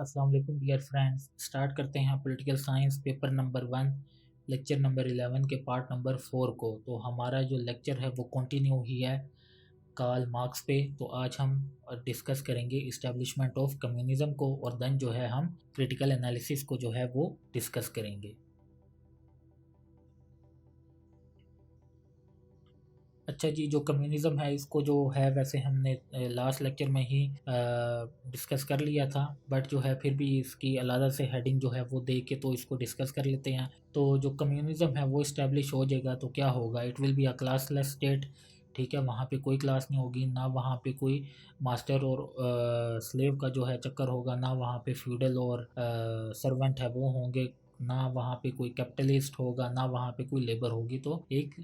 अस्सलाम वालेकुम dear friends. Start करते हैं political science paper number 1 lecture number 11 के पार्ट नंबर 4 को। तो हमारा जो लेक्चर है वो कंटिन्यू ही है कार्ल मार्क्स पे। तो आज हम डिस्कस करेंगे इस्टेब्लिशमेंट ऑफ कम्युनिज्म को, और देन जो है हम क्रिटिकल एनालिसिस को जो है वो डिस्कस करेंगे। अच्छा जी, जो कम्युनिज़्म है इसको जो है वैसे हमने लास्ट लेक्चर में ही डिस्कस कर लिया था, बट जो है फिर भी इसकी अलग से हेडिंग जो है वो दे के तो इसको डिस्कस कर लेते हैं। तो जो कम्युनिज़्म है वो इस्टेब्लिश हो जाएगा तो क्या होगा, it will be a classless state. ठीक है, वहाँ पे कोई क्लास नहीं होगी, ना वहाँ पे कोई मास्टर और स्लेव का जो है चक्कर होगा, ना वहाँ पे फ्यूडल और सर्वेंट है वो होंगे, ना वहाँ पे कोई कैपिटलिस्ट होगा, ना वहाँ पे कोई लेबर होगी। तो एक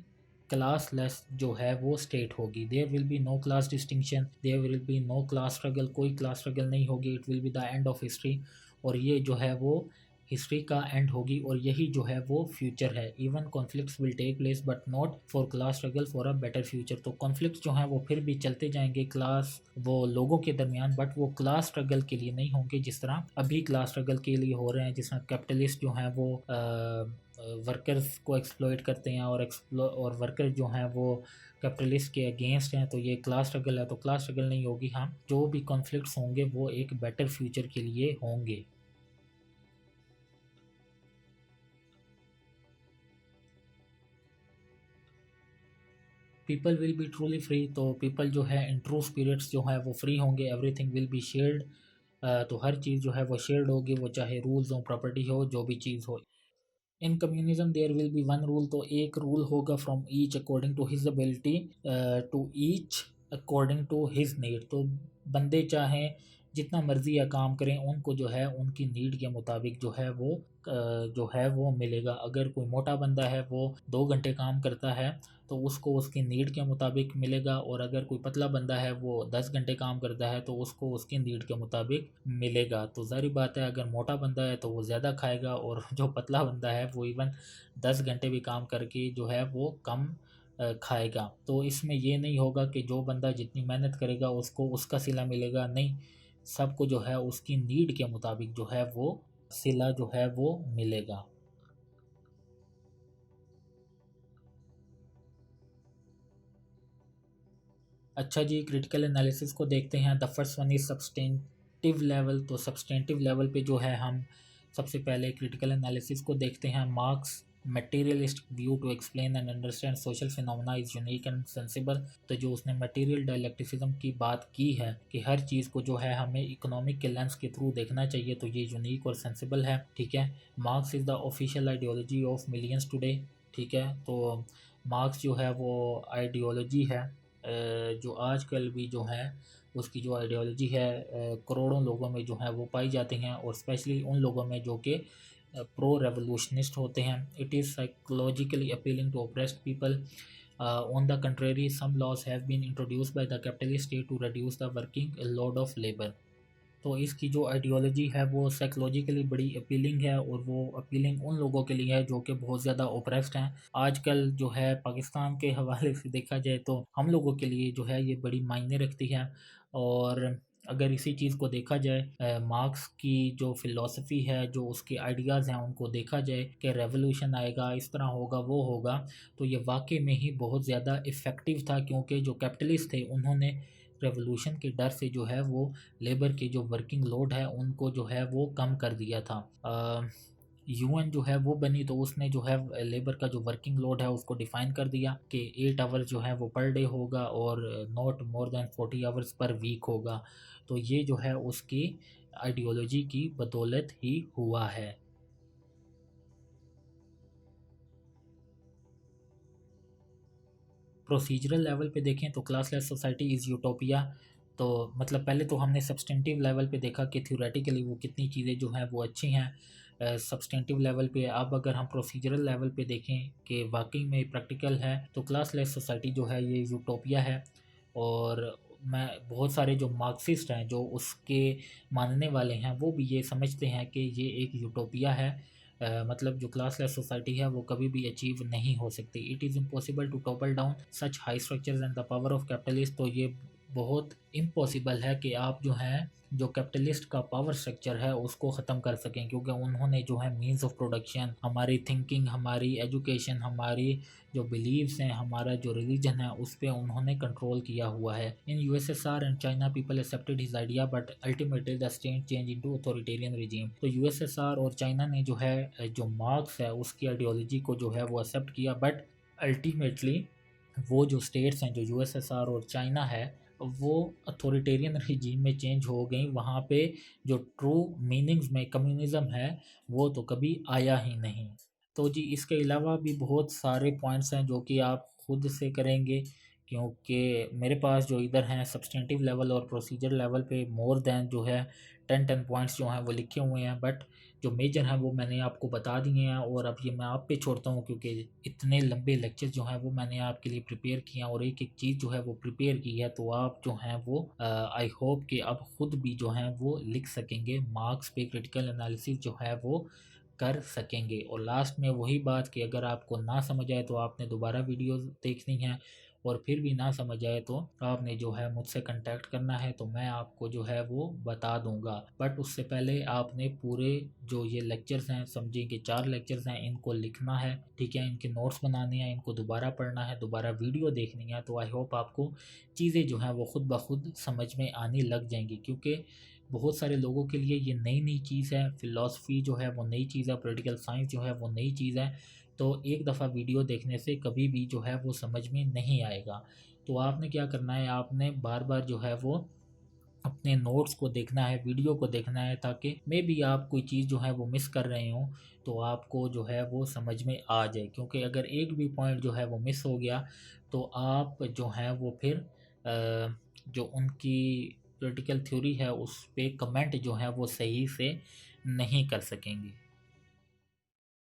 क्लासलेस जो है वो स्टेट होगी। There will be no class distinction, there will be no class struggle, कोई क्लास स्ट्रगल नहीं होगी। It will be the end of history, और ये जो है वो हिस्ट्री का एंड होगी, और यही जो है वो फ्यूचर है। Even conflicts will take place but not for class struggle, for a better future. तो कॉन्फ्लिक्ट्स जो हैं वो फिर भी चलते जाएंगे क्लास वो लोगों के दरमियान, बट वो क्लास स्ट्रगल के लिए नहीं होंगे जिस तरह अभी क्लास स्ट्रगल के लिए हो रहे हैं, जिस तरह कैपिटलिस्ट जो हैं वो वर्कर्स को एक्सप्लॉइट करते हैं, और वर्कर जो हैं वो कैपिटलिस्ट के अगेंस्ट हैं। तो ये क्लास स्ट्रगल है, तो क्लास स्ट्रगल नहीं होगी। हाँ, जो भी कॉन्फ्लिक्ट्स होंगे वो एक बेटर फ्यूचर के लिए होंगे। People will be truly free, तो पीपल जो है इन ट्रू स्पिरिट्स जो है वो फ्री होंगे। एवरीथिंग विल बी शेयर्ड, तो हर चीज़ जो है वो शेयर्ड होगी, वो चाहे रूल्स हो, प्रॉपर्टी हो, जो भी चीज़ हो। In communism there will be one rule, तो एक रूल होगा from each according to his ability, to each according to his need. तो बंदे चाहें जितना मर्जी या काम करें, उनको जो है उनकी नीड के मुताबिक जो है वो जो है वो मिलेगा। अगर कोई मोटा बंदा है वो 2 घंटे काम करता है तो उसको उसकी नीड के मुताबिक मिलेगा, और अगर कोई पतला बंदा है वो 10 घंटे काम करता है तो उसको उसकी नीड के मुताबिक मिलेगा। तो ज़ाहिर बात है, अगर मोटा बंदा है तो वो ज़्यादा खाएगा, और जो पतला बंदा है वो इवन 10 घंटे भी काम करके जो है वो कम खाएगा। तो इसमें ये नहीं होगा कि जो बंदा जितनी मेहनत करेगा उसको उसका सिला मिलेगा, नहीं, सबको जो है उसकी नीड के मुताबिक जो है वो सिला जो है वो मिलेगा। अच्छा जी, क्रिटिकल एनालिसिस को देखते हैं। The first one is substantive level. तो सब्सटेंटिव लेवल पे जो है हम सबसे पहले क्रिटिकल एनालिसिस को देखते हैं। Marx materialist view to explain and understand social phenomena is unique and sensible. तो जो उसने मटेरियल डायलेक्टिसिज्म की बात की है कि हर चीज़ को जो है हमें इकोनॉमिक के लेंस के थ्रू देखना चाहिए, तो ये यूनिक और सेंसिबल है। ठीक है, marks is the official ideology of millions today. ठीक है, तो मार्क्स जो है वो आइडियोलॉजी है जो आजकल भी जो है उसकी जो आइडियोलॉजी है करोड़ों लोगों में जो है वो पाई जाती हैं, और स्पेशली उन लोगों में जो कि प्रो रेवोल्यूशनिस्ट होते हैं। It is psychologically appealing to oppressed people. On the contrary, some laws have been introduced by the capitalist state to reduce the working load of labour. तो इसकी जो आइडियोलॉजी है वो साइकोलॉजिकली बड़ी अपीलिंग है, और वो अपीलिंग उन लोगों के लिए है जो कि बहुत ज़्यादा ओप्रेस्ड हैं। आजकल जो है पाकिस्तान के हवाले से देखा जाए तो हम लोगों के लिए जो है ये बड़ी मायने रखती है। और अगर इसी चीज़ को देखा जाए, मार्क्स की जो फ़िलॉसफी है, जो उसके आइडियाज़ हैं, उनको देखा जाए कि रेवोल्यूशन आएगा, इस तरह होगा, वो होगा, तो ये वाकई में ही बहुत ज़्यादा इफ़ेक्टिव था, क्योंकि जो कैपिटलिस्ट थे उन्होंने रेवोल्यूशन के डर से जो है वो लेबर की जो वर्किंग लोड है उनको जो है वो कम कर दिया था। यूएन जो है वो बनी तो उसने जो है लेबर का जो वर्किंग लोड है उसको डिफ़ाइन कर दिया कि 8 आवर्स जो है वो पर डे होगा, और not more than 40 hours per week होगा। तो ये जो है उसकी आइडियोलॉजी की बदौलत ही हुआ है। प्रोसीजरल लेवल पे देखें तो क्लासलेस सोसाइटी इज़ यूटोपिया। तो मतलब पहले तो हमने सब्सटेंटिव लेवल पे देखा कि थ्योरेटिकली वो कितनी चीज़ें जो हैं वो अच्छी हैं सब्सटेंटिव लेवल पे। अब अगर हम प्रोसीजरल लेवल पे देखें कि वाकई में प्रैक्टिकल है, तो क्लासलेस सोसाइटी जो है ये यूटोपिया है। और मैं बहुत सारे जो मार्क्सिस्ट हैं जो उसके मानने वाले हैं वो भी ये समझते हैं कि ये एक यूटोपिया है। मतलब जो क्लासलेस सोसाइटी है वो कभी भी अचीव नहीं हो सकती। It is impossible to topple down such high structures and the power of capitalist. तो ये बहुत इम्पॉसिबल है कि आप जो हैं जो कैपिटलिस्ट का पावर स्ट्रक्चर है उसको ख़त्म कर सकें, क्योंकि उन्होंने जो है मीन्स ऑफ प्रोडक्शन, हमारी थिंकिंग, हमारी एजुकेशन, हमारी जो बिलीव्स हैं, हमारा जो रिलीजन है, उस पर उन्होंने कंट्रोल किया हुआ है। In USSR and China people accepted his idea but ultimately the state change into authoritarian regime. तो यूएसएसआर और चाइना ने जो है जो मार्क्स है उसकी आइडियोलॉजी को जो है वो एक्सेप्ट किया, बट अल्टीमेटली वो जो स्टेट्स हैं जो यूएसएसआर और चाइना है वो अथॉरिटेरियन रिजीम में चेंज हो गई। वहाँ पे जो ट्रू मीनिंग्स में कम्युनिज़्म है वो तो कभी आया ही नहीं। तो जी इसके अलावा भी बहुत सारे पॉइंट्स हैं जो कि आप खुद से करेंगे, क्योंकि मेरे पास जो इधर हैं सब्सटेंटिव लेवल और प्रोसीजर लेवल पे मोर देन जो है 10 पॉइंट्स जो हैं वो लिखे हुए हैं, बट जो मेजर हैं वो मैंने आपको बता दिए हैं। और अब ये मैं आप पे छोड़ता हूँ, क्योंकि इतने लंबे लेक्चर जो हैं वो मैंने आपके लिए प्रिपेयर किए हैं और एक एक चीज़ जो है वो प्रिपेयर की है। तो आप जो हैं वो आई होप कि अब खुद भी जो हैं वो लिख सकेंगे, मार्क्स पे क्रिटिकल एनालिसिस जो है वो कर सकेंगे। और लास्ट में वही बात कि अगर आपको ना समझ आए तो आपने दोबारा वीडियो देखनी है, और फिर भी ना समझ आए तो आपने जो है मुझसे कांटेक्ट करना है, तो मैं आपको जो है वो बता दूंगा। बट उससे पहले आपने पूरे जो ये लेक्चर्स हैं, समझिए कि 4 लेक्चर्स हैं, इनको लिखना है, ठीक है, इनके नोट्स बनाने हैं, इनको दोबारा पढ़ना है, दोबारा वीडियो देखनी है। तो आई होप आपको चीज़ें जो हैं वो खुद ब खुद समझ में आने लग जाएंगी, क्योंकि बहुत सारे लोगों के लिए ये नई नई चीज़ है। फ़िलासफ़ी जो है वो नई चीज़ है, पॉलिटिकल साइंस जो है वो नई चीज़ है। तो एक दफ़ा वीडियो देखने से कभी भी जो है वो समझ में नहीं आएगा। तो आपने क्या करना है, आपने बार बार जो है वो अपने नोट्स को देखना है, वीडियो को देखना है, ताकि मे बी आप कोई चीज़ जो है वो मिस कर रहे हो तो आपको जो है वो समझ में आ जाए। क्योंकि अगर एक भी पॉइंट जो है वो मिस हो गया तो आप जो है वो फिर जो उनकी पॉलिटिकल थ्योरी है उस पे कमेंट जो है वो सही से नहीं कर सकेंगे।